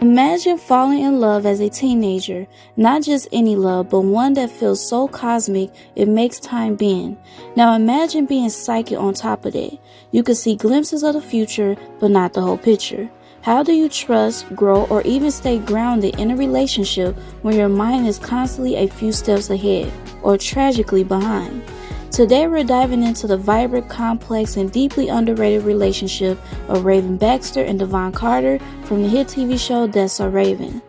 Imagine falling in love as a teenager, not just any love, but one that feels so cosmic it makes time bend. Now imagine being psychic on top of that. You can see glimpses of the future, but not the whole picture. How do you trust, grow, or even stay grounded in a relationship when your mind is constantly a few steps ahead, or tragically behind? Today we're diving into the vibrant, complex, and deeply underrated relationship of Raven Baxter and Devon Carter from the hit TV show That's So Raven.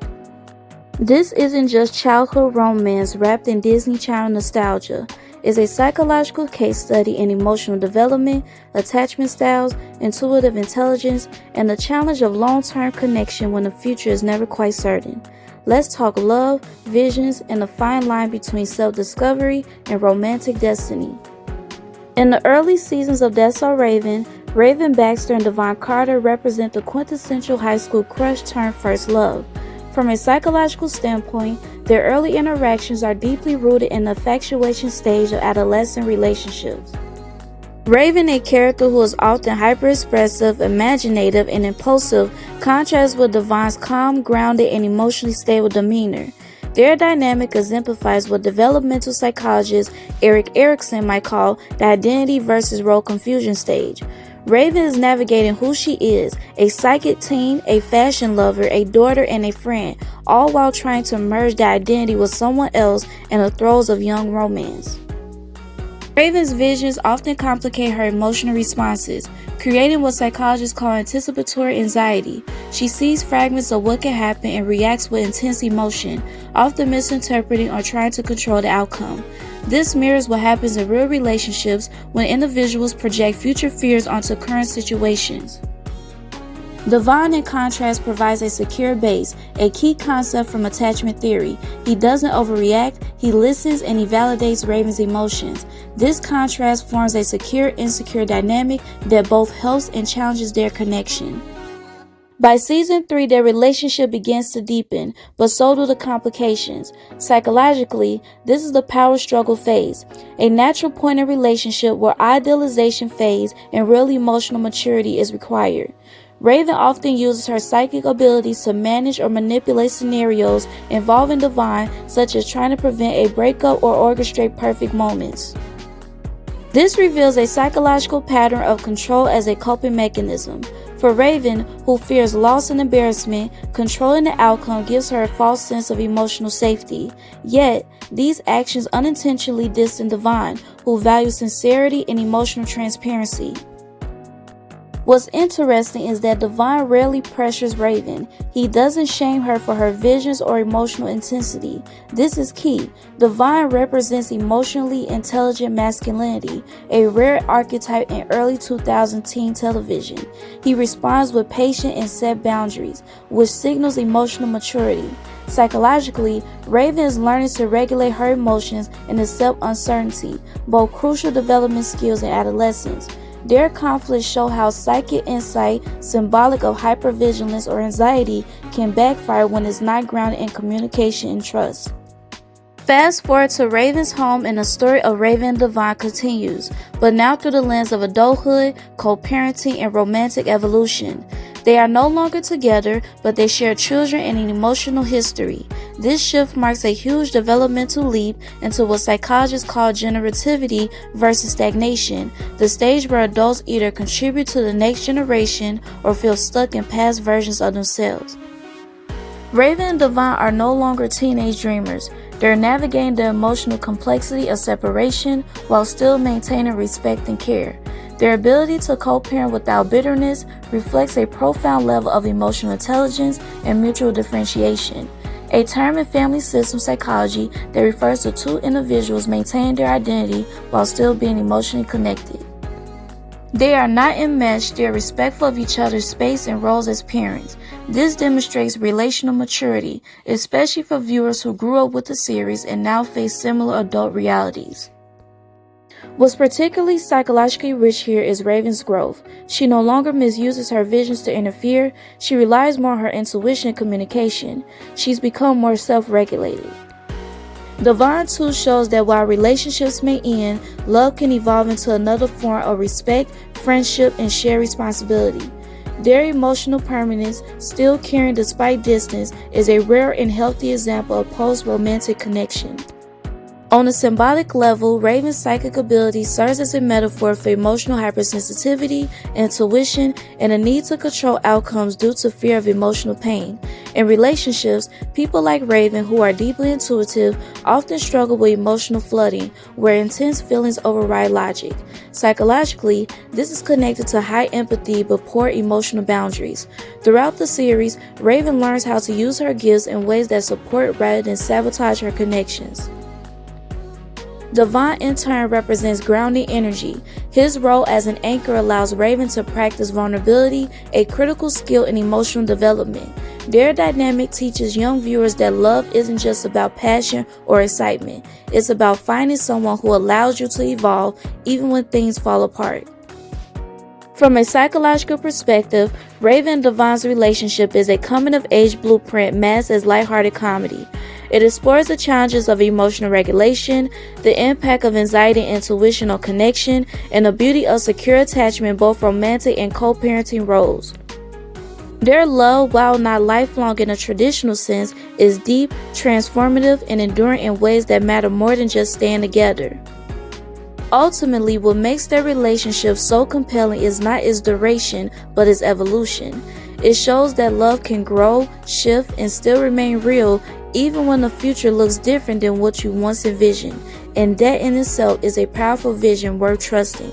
This isn't just childhood romance wrapped in Disney Channel nostalgia. It's a psychological case study in emotional development, attachment styles, intuitive intelligence, and the challenge of long-term connection when the future is never quite certain. Let's talk love, visions, and the fine line between self-discovery and romantic destiny. In the early seasons of That's So Raven, Raven Baxter and Devon Carter represent the quintessential high school crush turned first love. From a psychological standpoint, their early interactions are deeply rooted in the factuation stage of adolescent relationships. Raven, a character who is often hyper-expressive, imaginative, and impulsive, contrasts with Devon's calm, grounded, and emotionally stable demeanor. Their dynamic exemplifies what developmental psychologist Erik Erikson might call the identity versus role confusion stage. Raven is navigating who she is, a psychic teen, a fashion lover, a daughter, and a friend, all while trying to merge that identity with someone else in the throes of young romance. Raven's visions often complicate her emotional responses, creating what psychologists call anticipatory anxiety. She sees fragments of what can happen and reacts with intense emotion, often misinterpreting or trying to control the outcome. This mirrors what happens in real relationships when individuals project future fears onto current situations. Devon, in contrast, provides a secure base, a key concept from attachment theory. He doesn't overreact, he listens, and he validates Raven's emotions. This contrast forms a secure-insecure dynamic that both helps and challenges their connection. By season 3, their relationship begins to deepen, but so do the complications. Psychologically, this is the power struggle phase, a natural point in relationship where idealization fades and real emotional maturity is required. Raven often uses her psychic abilities to manage or manipulate scenarios involving Devon, such as trying to prevent a breakup or orchestrate perfect moments. This reveals a psychological pattern of control as a coping mechanism. For Raven, who fears loss and embarrassment, controlling the outcome gives her a false sense of emotional safety. Yet, these actions unintentionally distance Devon, who values sincerity and emotional transparency. What's interesting is that Devon rarely pressures Raven. He doesn't shame her for her visions or emotional intensity. This is key. Devon represents emotionally intelligent masculinity, a rare archetype in early 2000 teen television. He responds with patience and set boundaries, which signals emotional maturity. Psychologically, Raven is learning to regulate her emotions and accept uncertainty, both crucial development skills in adolescence. Their conflicts show how psychic insight, symbolic of hypervigilance or anxiety, can backfire when it's not grounded in communication and trust. Fast forward to Raven's home and the story of Raven and Devon continues, but now through the lens of adulthood, co-parenting, and romantic evolution. They are no longer together, but they share children and an emotional history. This shift marks a huge developmental leap into what psychologists call generativity versus stagnation, the stage where adults either contribute to the next generation or feel stuck in past versions of themselves. Raven and Devon are no longer teenage dreamers. They're navigating the emotional complexity of separation while still maintaining respect and care. Their ability to co-parent without bitterness reflects a profound level of emotional intelligence and mutual differentiation, a term in family system psychology that refers to two individuals maintaining their identity while still being emotionally connected. They are not enmeshed, they are respectful of each other's space and roles as parents. This demonstrates relational maturity, especially for viewers who grew up with the series and now face similar adult realities. What's particularly psychologically rich here is Raven's growth. She no longer misuses her visions to interfere, she relies more on her intuition and communication. She's become more self-regulated. Devon too shows that while relationships may end, love can evolve into another form of respect, friendship, and shared responsibility. Their emotional permanence, still caring despite distance, is a rare and healthy example of post-romantic connection. On a symbolic level, Raven's psychic ability serves as a metaphor for emotional hypersensitivity, intuition, and a need to control outcomes due to fear of emotional pain. In relationships, people like Raven, who are deeply intuitive, often struggle with emotional flooding, where intense feelings override logic. Psychologically, this is connected to high empathy but poor emotional boundaries. Throughout the series, Raven learns how to use her gifts in ways that support rather than sabotage her connections. Devon in turn represents grounding energy. His role as an anchor allows Raven to practice vulnerability, a critical skill in emotional development. Their dynamic teaches young viewers that love isn't just about passion or excitement. It's about finding someone who allows you to evolve even when things fall apart. From a psychological perspective, Raven and Devon's relationship is a coming-of-age blueprint masked as lighthearted comedy. It explores the challenges of emotional regulation, the impact of anxiety and intuition on connection, and the beauty of secure attachment, both romantic and co-parenting roles. Their love, while not lifelong in a traditional sense, is deep, transformative, and enduring in ways that matter more than just staying together. Ultimately, what makes their relationship so compelling is not its duration, but its evolution. It shows that love can grow, shift, and still remain real, even when the future looks different than what you once envisioned, and that in itself is a powerful vision worth trusting.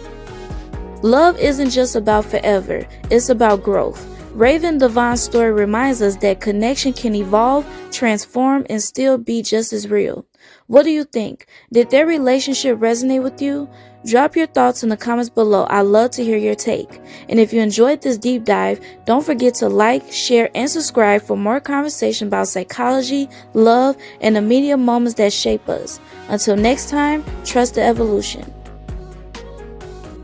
Love isn't just about forever, it's about growth. Raven and Devon's story reminds us that connection can evolve, transform, and still be just as real. What do you think? Did their relationship resonate with you? Drop your thoughts in the comments below. I'd love to hear your take. And if you enjoyed this deep dive, don't forget to like, share, and subscribe for more conversation about psychology, love, and the media moments that shape us. Until next time, trust the evolution.